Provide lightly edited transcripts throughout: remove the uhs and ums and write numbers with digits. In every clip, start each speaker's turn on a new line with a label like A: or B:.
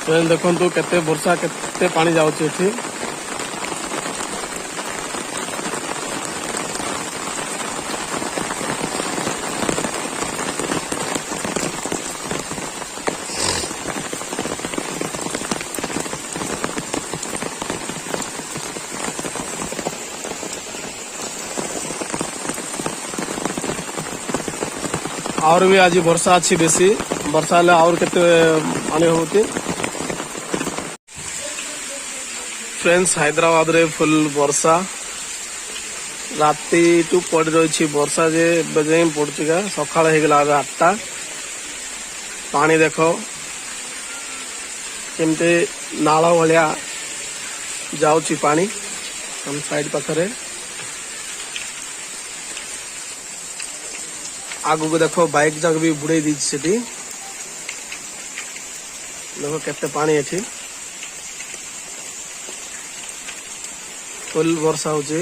A: देखु केते वर्षा केते पानी जाउछि एठी। और भी आज वर्षा अच्छी बेसी वर्षा हेले और केते पानी होती। फ्रेंड्स हैदराबाद रे फुल वर्षा राती टू पड़ रही वर्षा जे बजे पड़ुची का सकाळ हे गला 8टा पानी देखो केमते नाला भलिया जाउची पानी हम साइड पाखरे। आगु को देखो बाइक जाक भी बुड़े दी सेठी देखो केते पानी एठी फुल वर्षा होची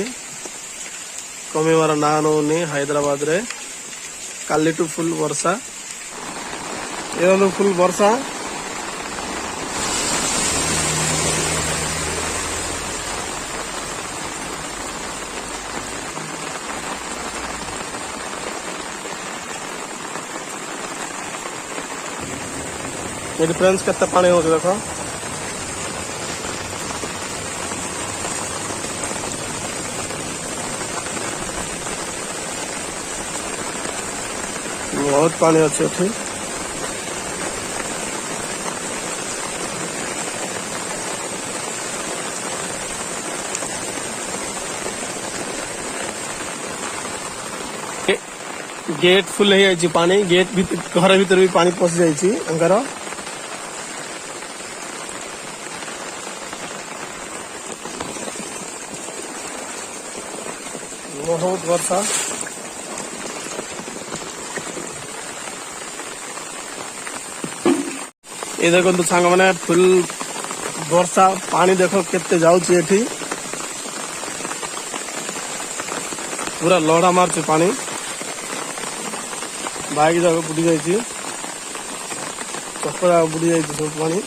A: कमीवार ना नौनी हैदराबाद रे काली टू फुल वर्षा ए फुल वर्षा। मेरी फ्रेंड्स केते पानी हो देखो बहुत पानी अच्छे अच्छे। गेट फुल है पानी गेट भी घर भीतर भी पानी पशि जाइए अंगार। बहुत वर्षा ये देखो तो सांग मैंने फुल वर्षा पानी देखो केते जाउची एठी पूरा लड़ा मारছে पानी बाइक जाक बुड़ी जाइए चक्कर बुड़ी जाइए सब पानी।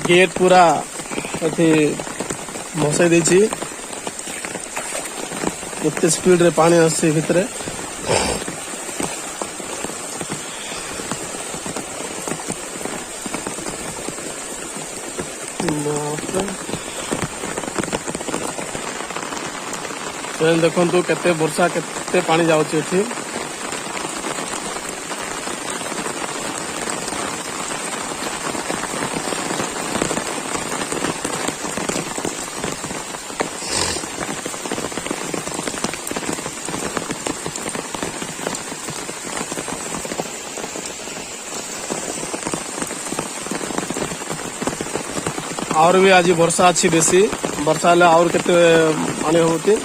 A: गेट पूरा भसई देछि केते स्पीड रे पानी आसे भितरे। देखु केते वर्षा केते पानी जाउछि एठी। और भी आज वर्षा अच्छी बेसी वर्षा हेले और केते पानी होती।